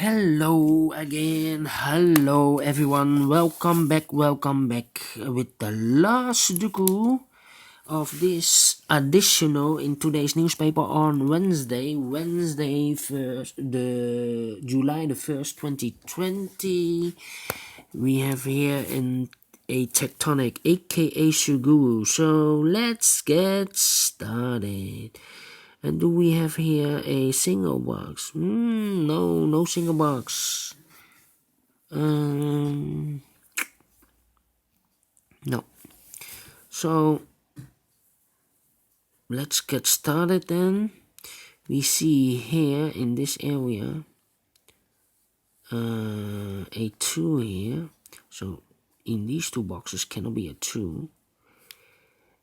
Hello again, hello everyone, welcome back with the last Sudoku of this additional in today's newspaper on Wednesday 1st, the July the 1st, 2020. We have here in a Tectonic, a.k.a. Suguru, so let's get started. And do we have here a single box? No single box. No. So let's get started then. We see here in this area a 2 here. So in these two boxes cannot be a 2.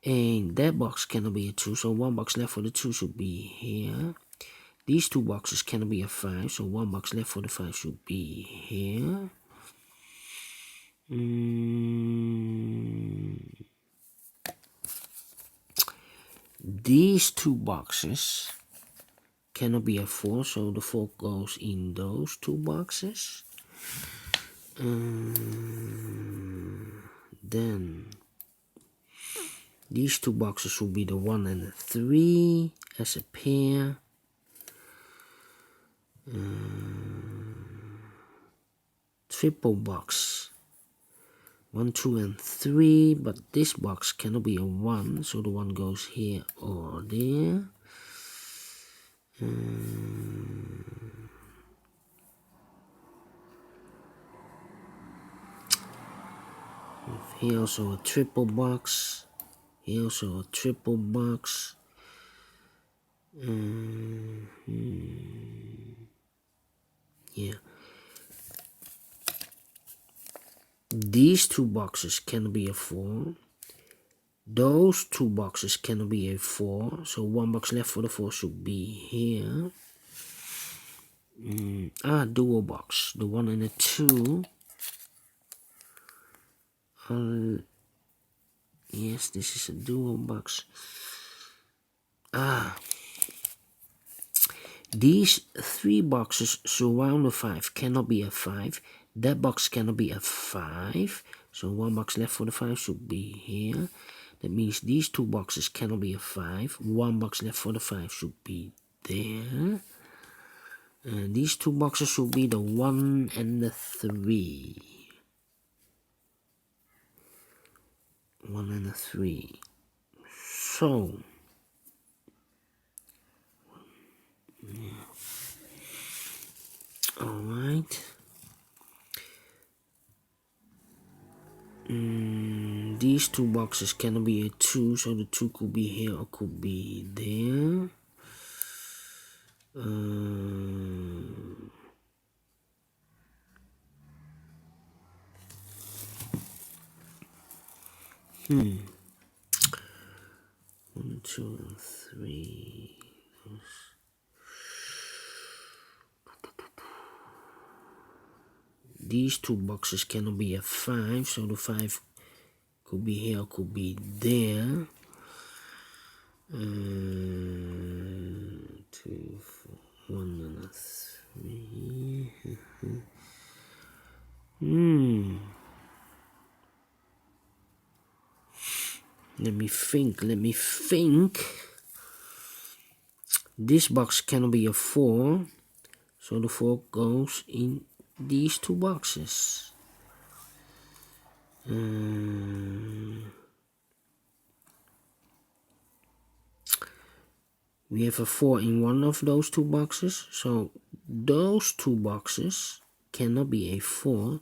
And that box cannot be a 2, so one box left for the 2 should be here. These two boxes cannot be a 5, so one box left for the 5 should be here. These two boxes cannot be a 4, so the 4 goes in those two boxes. Then these two boxes will be the 1 and the 3 as a pair. Triple box 1, 2, and 3, but this box cannot be a 1, so the 1 goes here or there. Here also a triple box. Here also a triple box. Yeah. These two boxes cannot be a 4. Those two boxes cannot be a 4, so one box left for the 4 should be here. Dual box, the 1 and the 2. Yes, this is a dual box. These 3 boxes surround the 5 cannot be a 5. That box cannot be a 5, so one box left for the 5 should be here. That means these 2 boxes cannot be a 5. One box left for the 5 should be there. These 2 boxes should be the 1 and the 3. 1 and a 3. So alright. These 2 boxes cannot be a 2, so the 2 could be here or could be there. One, 2, and 3. These 2 boxes cannot be a 5, so the 5 could be here or could be there. 2, 4, 1 and a 3. Let me think. This box cannot be a 4, so the 4 goes in these 2 boxes. We have a 4 in one of those 2 boxes, so those 2 boxes cannot be a 4,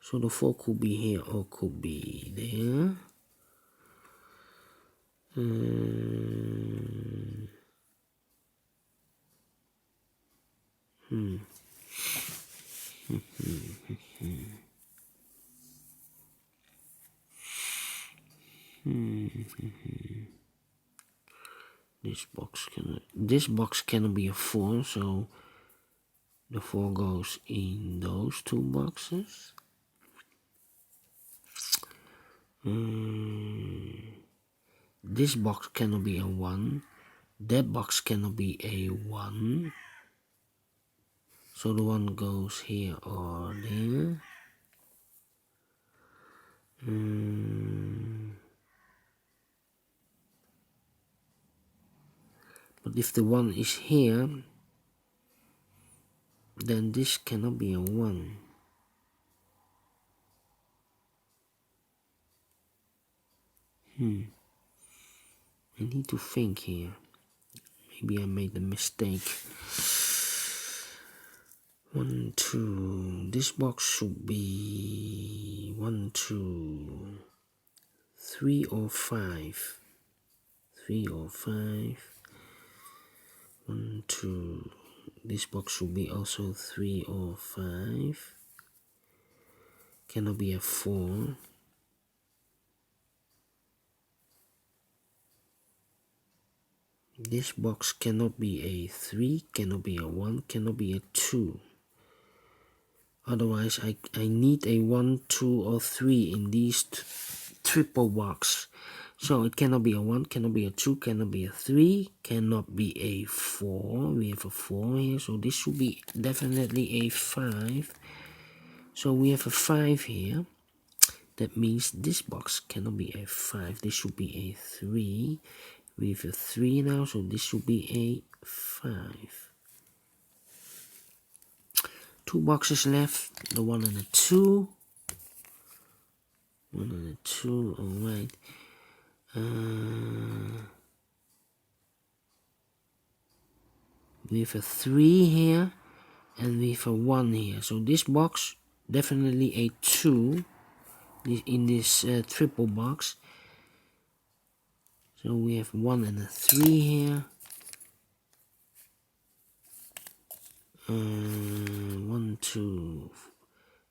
so the 4 could be here or could be there. This box cannot be a 4, so the 4 goes in those 2 boxes. This box cannot be a 1. That box cannot be a 1. So the 1 goes here or there. But if the 1 is here, then this cannot be a 1. I need to think here. Maybe I made a mistake. 1, 2. This box should be 1, 2, 3 or 5. 3 or 5. 1, 2. This box should be also 3 or 5. Cannot be a 4. This box cannot be a 3, cannot be a 1, cannot be a 2. Otherwise, I need a 1, 2, or 3 in these triple box. So it cannot be a 1, cannot be a 2, cannot be a 3, cannot be a 4. We have a 4 here, so this should be definitely a 5. So we have a 5 here. That means this box cannot be a 5. This should be a 3. We have a 3 now, so this should be a 5. 2 boxes left, the 1 and the 2. 1 and a 2, alright. We have a 3 here, and we have a 1 here. So this box, definitely a 2 in this triple box. So we have 1 and a 3 here. 1, 2.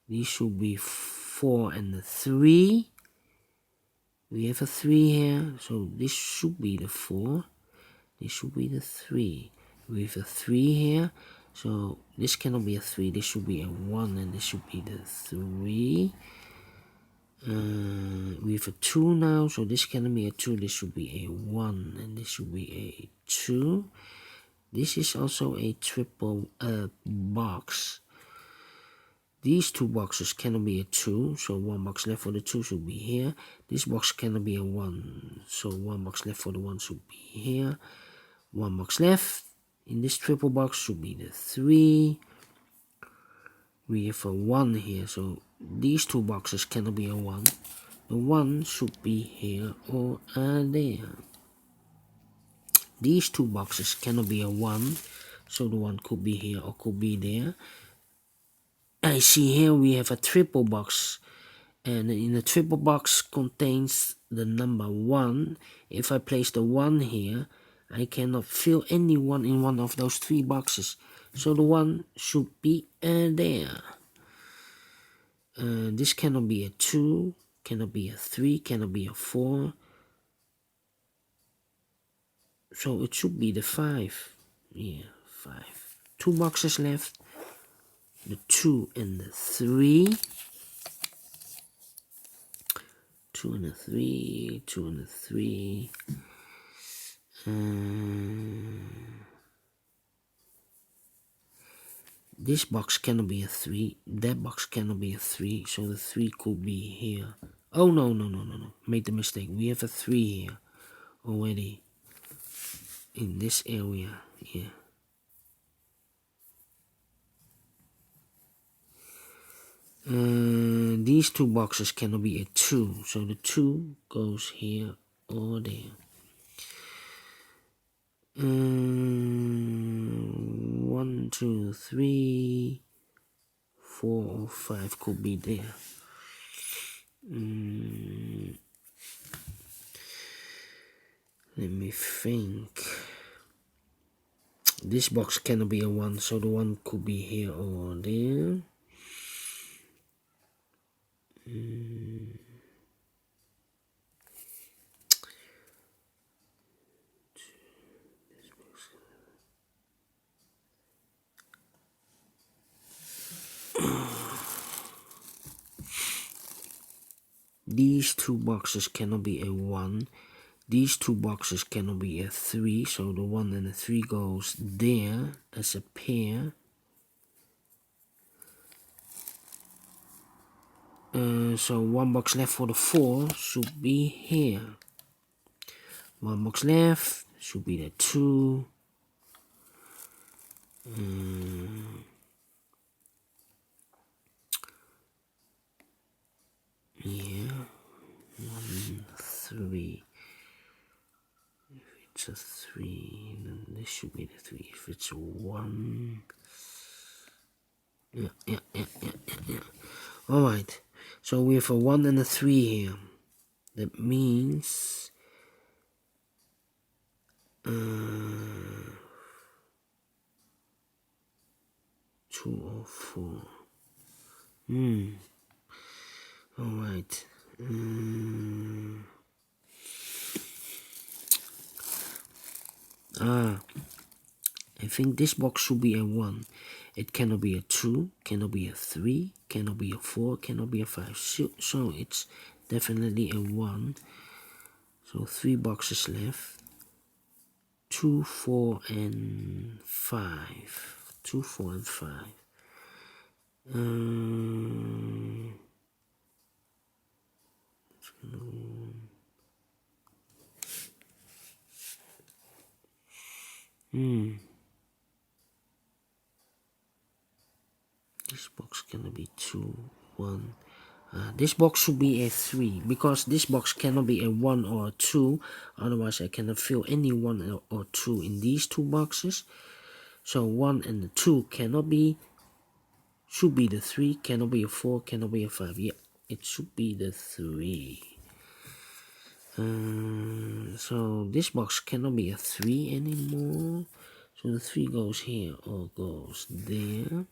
These should be 4 and a 3. We have a 3 here, so this should be the 4. This should be the 3. We have a 3 here, so this cannot be a 3. This should be a 1, and this should be the 3. We have a 2 now, so this cannot be a 2. This should be a 1, and this should be a 2. This is also a triple box. These 2 boxes cannot be a 2, so 1 box left for the 2 should be here. This box cannot be a 1, so 1 box left for the 1 should be here. 1 box left in this triple box should be the 3. We have a 1 here, so these 2 boxes cannot be a 1. The 1 should be here or there. These 2 boxes cannot be a 1, so the 1 could be here or could be there. I see here we have a triple box, and in the triple box contains the number 1. If I place the 1 here, I cannot fill any 1 in one of those 3 boxes, so the 1 should be there. This cannot be a 2, cannot be a 3, cannot be a 4, so it should be the 5. Yeah, 5. 2 boxes left, the 2 and the 3. 2 and a 3, 2 and a 3. This box cannot be a 3, that box cannot be a 3, so the 3 could be here. Oh no, made the mistake. We have a 3 here already in this area here. These 2 boxes cannot be a 2, so the 2 goes here or there. 1, 2, 3, 4 or 5 could be there. Let me think. This box cannot be a 1, so the 1 could be here or there. These 2 boxes cannot be a 1. These 2 boxes cannot be a 3, so the 1 and the 3 goes there as a pair. So one box left for the 4 should be here. One box left should be the 2. Yeah, 1, 3. If it's a 3, then this should be the 3. If it's a 1, yeah. Alright, so we have a 1 and a 3 here. That means 2 or 4. Alright. I think this box should be a 1. It cannot be a 2, cannot be a 3, cannot be a 4, cannot be a 5. So it's definitely a 1. So 3 boxes left. 2, 4, and 5. 2, 4, and 5. This box cannot be 2, 1. This box should be a 3 because this box cannot be a 1 or a 2. Otherwise, I cannot fill any 1 or 2 in these 2 boxes. So 1 and the 2 cannot be. Should be the 3. Cannot be a 4. Cannot be a 5. Yeah, it should be the 3. So this box cannot be a 3 anymore. So the 3 goes here or goes there.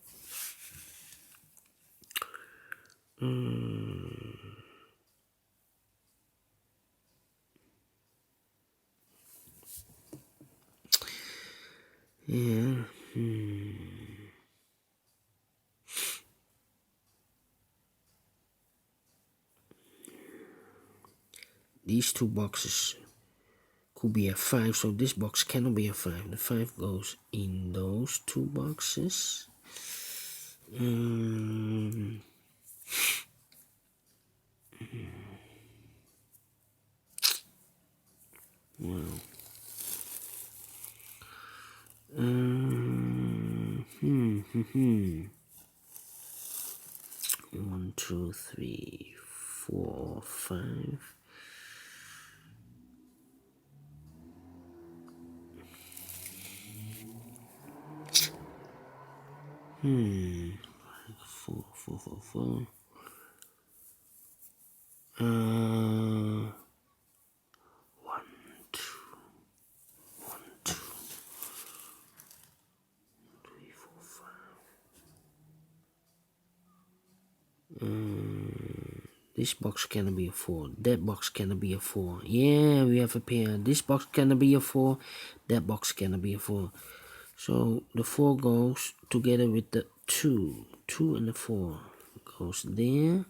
Yeah. These 2 boxes could be a 5, so this box cannot be a 5. The 5 goes in those 2 boxes. Well. 1, 2, 3, 4, 5. Four, 4. 1, 2, 1, 2, 3, 4, 5. This box cannot be a 4. That box cannot be a 4. Yeah, we have a pair. This box cannot be a 4. That box cannot be a 4. So the 4 goes together with the 2. 2 and the 4 goes there.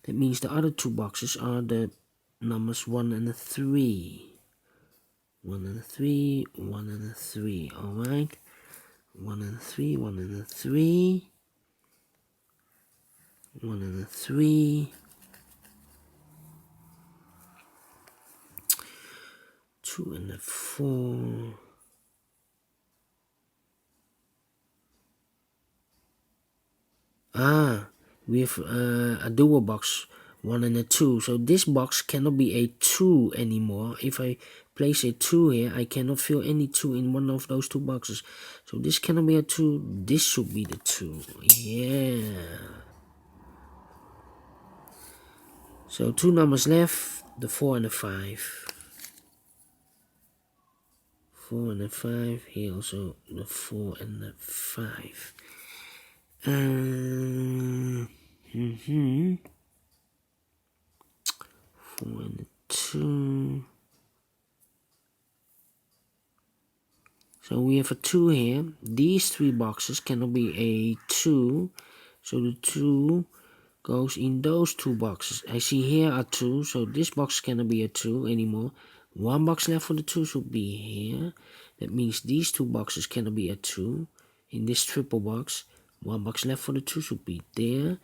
That means the other 2 boxes are the numbers 1 and a 3. 1 and a 3, 1 and a 3. Alright. 1 and a 3, 1 and a 3. 1 and a 3. 2 and a 4. We have a dual box, 1 and a 2. So this box cannot be a 2 anymore. If I place a 2 here, I cannot fill any 2 in one of those 2 boxes. So this cannot be a 2. This should be the 2. Yeah. So 2 numbers left, the 4 and the 5. 4 and the 5. Here also the 4 and the 5. 4 and the 2. So we have a 2 here. These 3 boxes cannot be a 2. So the 2 goes in those 2 boxes. I see here are 2. So this box cannot be a 2 anymore. 1 box left for the 2 should be here. That means these 2 boxes cannot be a 2. In this triple box, 1 box left for the 2 should be there.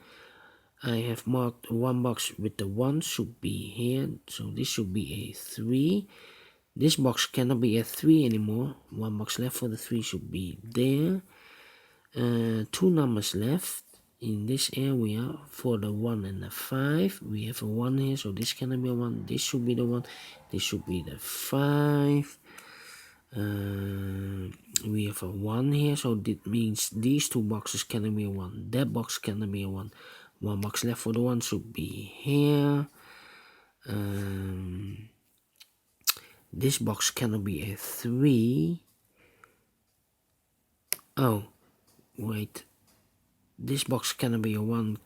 I have marked one box with the 1 should be here, so this should be a 3. This box cannot be a 3 anymore. One box left for the 3 should be there. 2 numbers left in this area for the 1 and the 5. We have a 1 here, so this cannot be a 1. This should be the 1. This should be the 5. We have a 1 here, so that means these 2 boxes cannot be a 1. That box cannot be a 1. One box left for the 1 should be here. This box cannot be a 3. Oh, wait. This box cannot be a 1,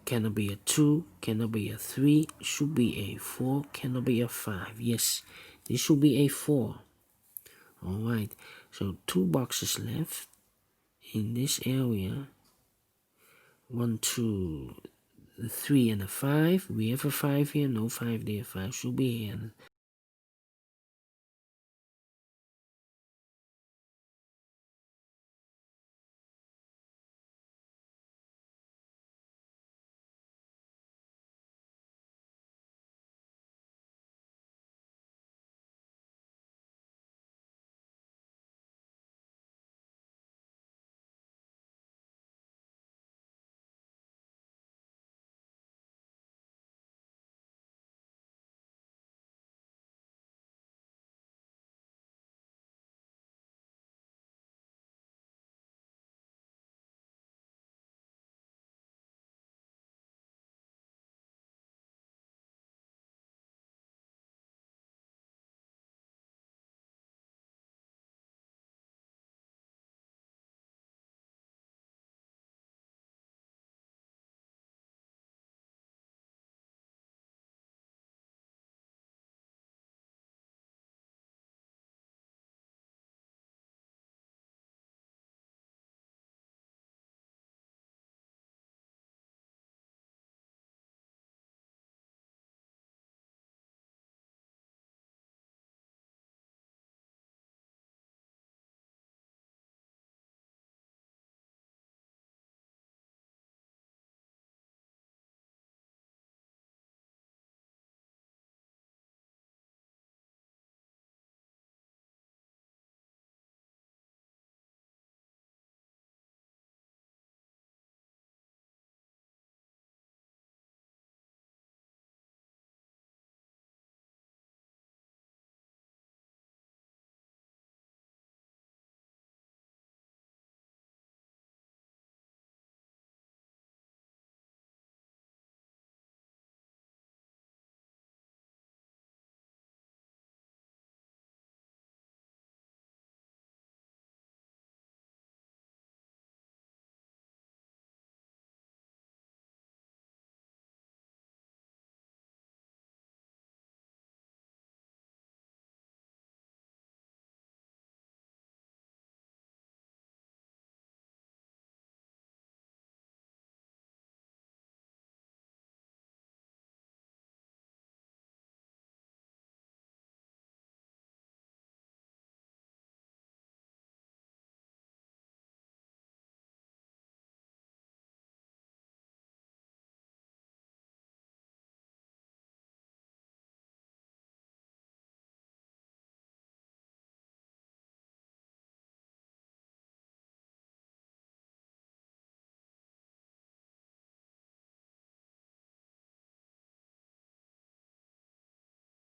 cannot be a 2, cannot be a 3, should be a 4, cannot be a 5. Yes, this should be a 4. Alright, so 2 boxes left in this area. 1, 2, 3 and a 5. We have a 5 here, no 5 there, 5 should be here.